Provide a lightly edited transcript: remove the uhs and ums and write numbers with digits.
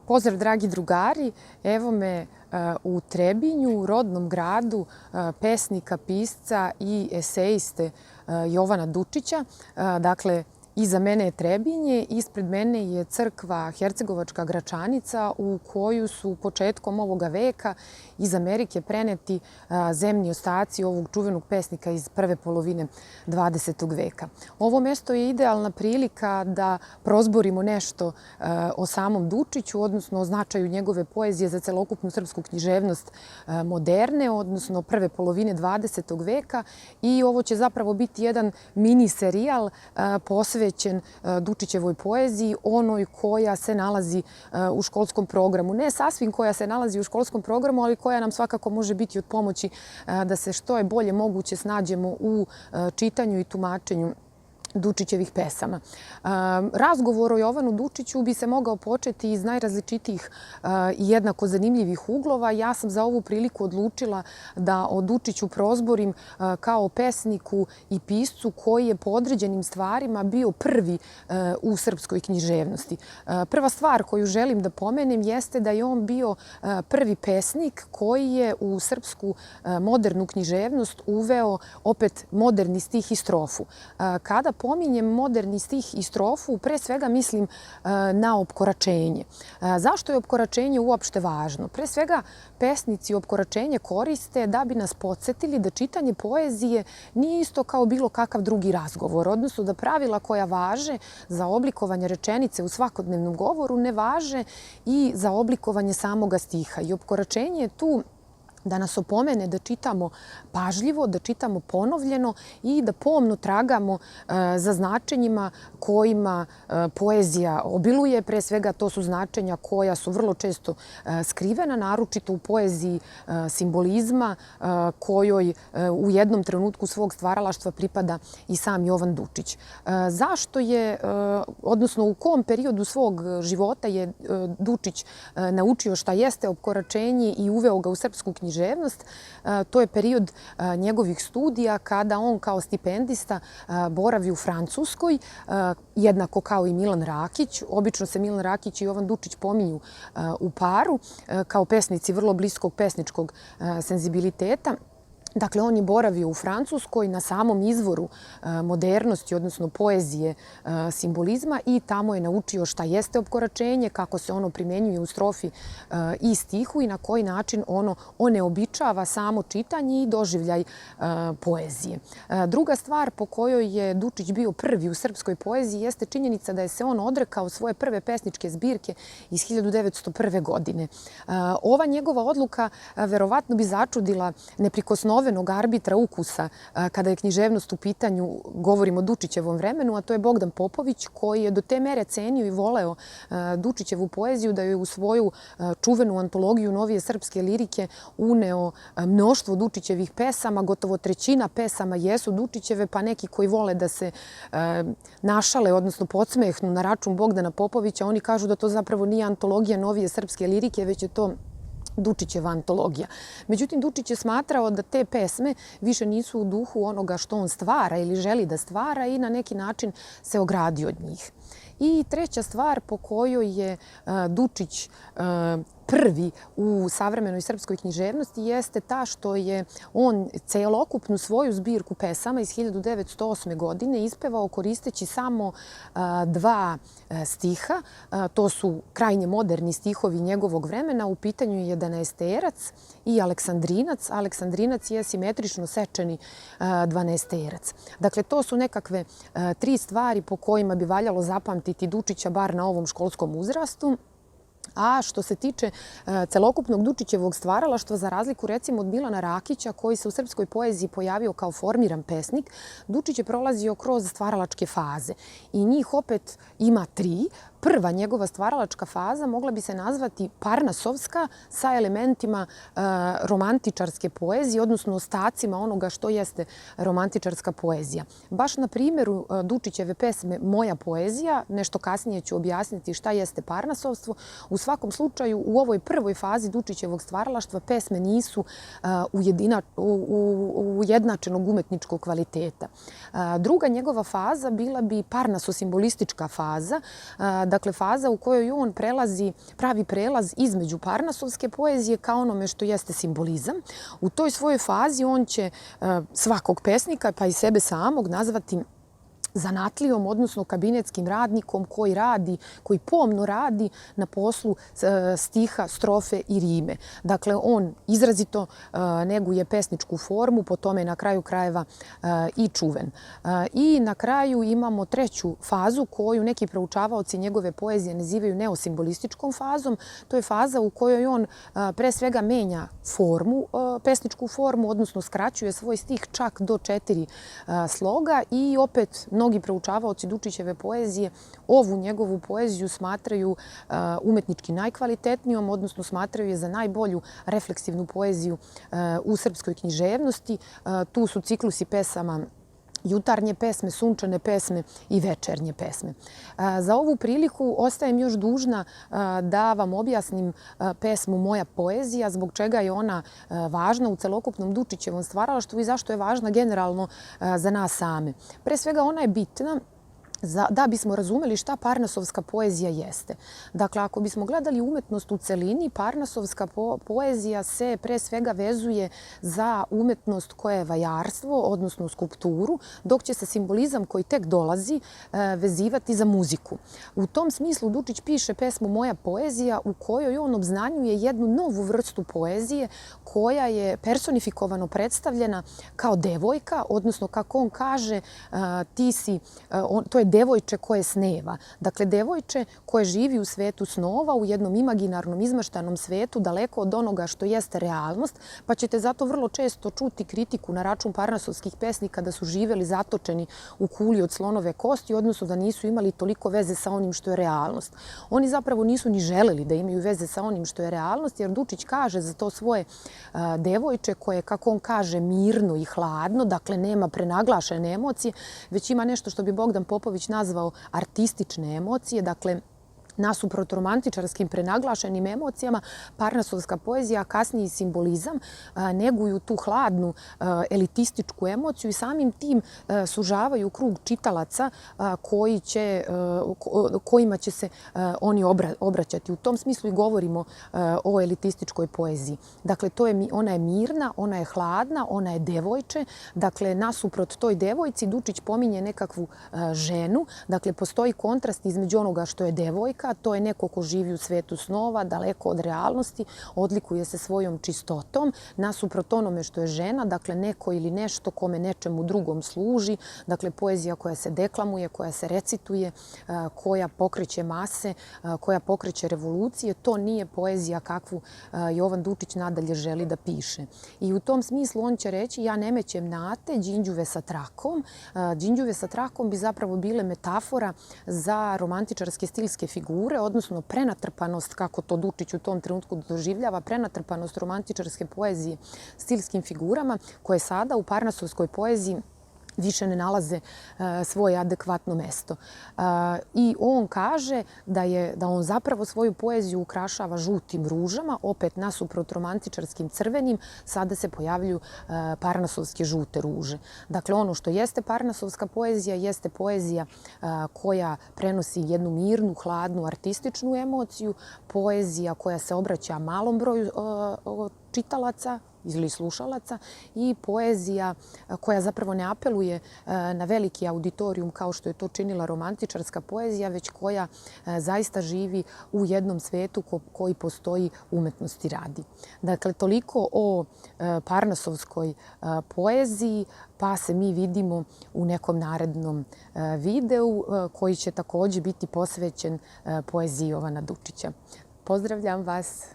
Pozdrav dragi drugari, evo me u Trebinju, rodnom gradu pesnika, pisca i esejiste Jovana Dučića. Dakle, iza mene je Trebinje, ispred mene je crkva Hercegovačka Gračanica u koju su početkom ovoga veka iz Amerike preneti zemni ostaci ovog čuvenog pesnika iz prve polovine 20. veka. Ovo mesto je idealna prilika da prozborimo nešto o samom Dučiću, odnosno o značaju njegove poezije za celokupnu srpsku književnost moderne, odnosno prve polovine 20. veka. I ovo će zapravo biti jedan mini serijal posvećen Dučićevoj poeziji, onoj koja se nalazi u školskom programu. Ne sasvim koja se nalazi u školskom programu, ali koja nam svakako može biti od pomoći da se što je bolje moguće snađemo u čitanju i tumačenju Dučićevih pesama. Razgovor o Jovanu Dučiću bi se mogao početi iz najrazličitijih i jednako zanimljivih uglova. Ja sam za ovu priliku odlučila da o Dučiću prozborim kao pesniku i piscu koji je po određenim stvarima bio prvi u srpskoj književnosti. Prva stvar koju želim da pomenem jeste da je on bio prvi pesnik koji je u srpsku modernu književnost uveo opet moderni stih i strofu. Kada pominjem moderni stih i strofu, pre svega mislim na opkoračenje. Zašto je opkoračenje uopšte važno? Pre svega, pesnici opkoračenje koriste da bi nas podsjetili da čitanje poezije nije isto kao bilo kakav drugi razgovor, odnosno da pravila koja važe za oblikovanje rečenice u svakodnevnom govoru ne važe i za oblikovanje samoga stiha. I opkoračenje je tu da nas opomene da čitamo pažljivo, da čitamo ponovljeno i da pomno tragamo za značenjima kojima poezija obiluje. Pre svega to su značenja koja su vrlo često skrivena, naročito u poeziji simbolizma kojoj u jednom trenutku svog stvaralaštva pripada i sam Jovan Dučić. Zašto je, odnosno u kom periodu svog života je Dučić naučio šta jeste opkoračenje i uveo ga u srpsku književnost? To je period njegovih studija kada on kao stipendista boravi u Francuskoj, jednako kao i Milan Rakić. Obično se Milan Rakić i Jovan Dučić pominju u paru kao pesnici vrlo bliskog pesničkog senzibiliteta. Dakle, on je boravio u Francuskoj na samom izvoru modernosti, odnosno poezije simbolizma i tamo je naučio šta jeste opkoračenje, kako se ono primjenjuje u strofi i stihu i na koji način ono oneobičava samo čitanje i doživljaj poezije. Druga stvar po kojoj je Dučić bio prvi u srpskoj poeziji jeste činjenica da je se on odrekao svoje prve pesničke zbirke iz 1901. godine. Ova njegova odluka verovatno bi začudila neprikosnovenog arbitra ukusa kada je književnost u pitanju, govorimo o Dučićevom vremenu, a to je Bogdan Popović, koji je do te mere cenio i voleo Dučićevu poeziju da je u svoju čuvenu antologiju novije srpske lirike uneo mnoštvo Dučićevih pesama. Gotovo trećina pesama jesu Dučićeve, pa neki koji vole da se našale, odnosno podsmehnu na račun Bogdana Popovića, oni kažu da to zapravo nije antologija novije srpske lirike, već je to Dučićeva antologija. Međutim, Dučić je smatrao da te pesme više nisu u duhu onoga što on stvara ili želi da stvara i na neki način se ogradio od njih. I treća stvar po kojoj je Dučić prvi u savremenoj srpskoj književnosti jeste ta što je on celokupnu svoju zbirku pesama iz 1908. godine ispevao koristeći samo dva stiha. To su krajnje moderni stihovi njegovog vremena. U pitanju je Jedanaesterac i Aleksandrinac. Aleksandrinac je simetrično sečeni dvanaesterac. Dakle, to su nekakve tri stvari po kojima bi valjalo zapamtiti Dučića bar na ovom školskom uzrastu. A što se tiče celokupnog Dučićevog stvaralaštva, za razliku recimo od Milana Rakića, koji se u srpskoj poeziji pojavio kao formiran pesnik, Dučić je prolazio kroz stvaralačke faze. I njih opet ima tri. Prva njegova stvaralačka faza mogla bi se nazvati parnasovska sa elementima romantičarske poezije, odnosno ostacima onoga što jeste romantičarska poezija. Baš na primjeru Dučićeve pesme Moja poezija, nešto kasnije ću objasniti šta jeste parnasovstvo, u svakom slučaju u ovoj prvoj fazi Dučićevog stvaralaštva pesme nisu ujednačenog umetničkog kvaliteta. Druga njegova faza bila bi parnaso-simbolistička faza, Dakle, faza u kojoj on pravi prelaz između Parnasovske poezije ka onome što jeste simbolizam. U toj svojoj fazi on će svakog pesnika, pa i sebe samog, nazvati zanatlijom, odnosno kabinetskim radnikom koji pomno radi na poslu stiha, strofe i rime. Dakle, on izrazito neguje pesničku formu, po tome na kraju krajeva i čuven. I na kraju imamo treću fazu koju neki proučavaoci njegove poezije nazivaju neosimbolističkom fazom. To je faza u kojoj on pre svega menja formu, pesničku formu, odnosno skraćuje svoj stih čak do 4 sloga i opet mnogi proučavaoci Dučićeve poezije ovu njegovu poeziju smatraju umetnički najkvalitetnijom, odnosno smatraju je za najbolju refleksivnu poeziju u srpskoj književnosti. Tu su ciklusi pesama jutarnje pesme, sunčane pesme i večernje pesme. Za ovu priliku ostajem još dužna da vam objasnim pesmu Moja poezija, zbog čega je ona važna u celokupnom Dučićevom stvaralaštvu i zašto je važna generalno za nas same. Pre svega ona je bitna da bismo razumeli šta Parnasovska poezija jeste. Dakle, ako bismo gledali umetnost u celini, Parnasovska poezija se pre svega vezuje za umetnost koja je vajarstvo, odnosno skulpturu, dok će se simbolizam koji tek dolazi vezivati za muziku. U tom smislu Dučić piše pesmu Moja poezija u kojoj on obznanjuje jednu novu vrstu poezije koja je personifikovano predstavljena kao devojka, odnosno kako on kaže, to je devojče koje sneva. Dakle, devojče koje živi u svetu snova, u jednom imaginarnom, izmaštanom svetu, daleko od onoga što jeste realnost, pa ćete zato vrlo često čuti kritiku na račun parnasovskih pesnika da su živeli zatočeni u kuli od slonove kosti, odnosno da nisu imali toliko veze sa onim što je realnost. Oni zapravo nisu ni želeli da imaju veze sa onim što je realnost, jer Dučić kaže za to svoje devojče koje, kako on kaže, mirno i hladno, dakle nema prenaglašene emocije, već ima nešto što bi Bogdan Popović nazvao artistične emocije, dakle nasuprot romantičarskim prenaglašenim emocijama, Parnasovska poezija, a kasnije i simbolizam, neguju tu hladnu elitističku emociju i samim tim sužavaju krug čitalaca kojima će se oni obraćati. U tom smislu i govorimo o elitističkoj poeziji. Dakle, ona je mirna, ona je hladna, ona je devojče. Dakle, nasuprot toj devojci Dučić pominje nekakvu ženu. Dakle, postoji kontrast između onoga što je devojka, to je neko ko živi u svetu snova, daleko od realnosti, odlikuje se svojom čistotom, nasuprot onome što je žena, dakle neko ili nešto kome nečemu drugom služi, dakle poezija koja se deklamuje, koja se recituje, koja pokreće mase, koja pokreće revolucije, to nije poezija kakvu Jovan Dučić nadalje želi da piše. I u tom smislu on će reći ja ne mećem nate, đinđuve sa trakom. Đinđuve sa trakom bi zapravo bile metafora za romantičarske stilske figure, odnosno prenatrpanost, kako to Dučić u tom trenutku doživljava, prenatrpanost romantičarske poezije stilskim figurama koje sada u Parnasovskoj poeziji više ne nalaze svoje adekvatno mesto. I on kaže da on zapravo svoju poeziju ukrašava žutim ružama, opet nasuprot romantičarskim crvenim, sada se pojavljuju parnasovske žute ruže. Dakle, ono što jeste parnasovska poezija jeste poezija koja prenosi jednu mirnu, hladnu, artističnu emociju, poezija koja se obraća malom broju čitalaca ili slušalaca i poezija koja zapravo ne apeluje na veliki auditorijum kao što je to činila romantičarska poezija, već koja zaista živi u jednom svetu koji postoji umetnosti radi. Dakle, toliko o Parnasovskoj poeziji, pa se mi vidimo u nekom narednom videu koji će također biti posvećen poeziji Jovana Dučića. Pozdravljam vas!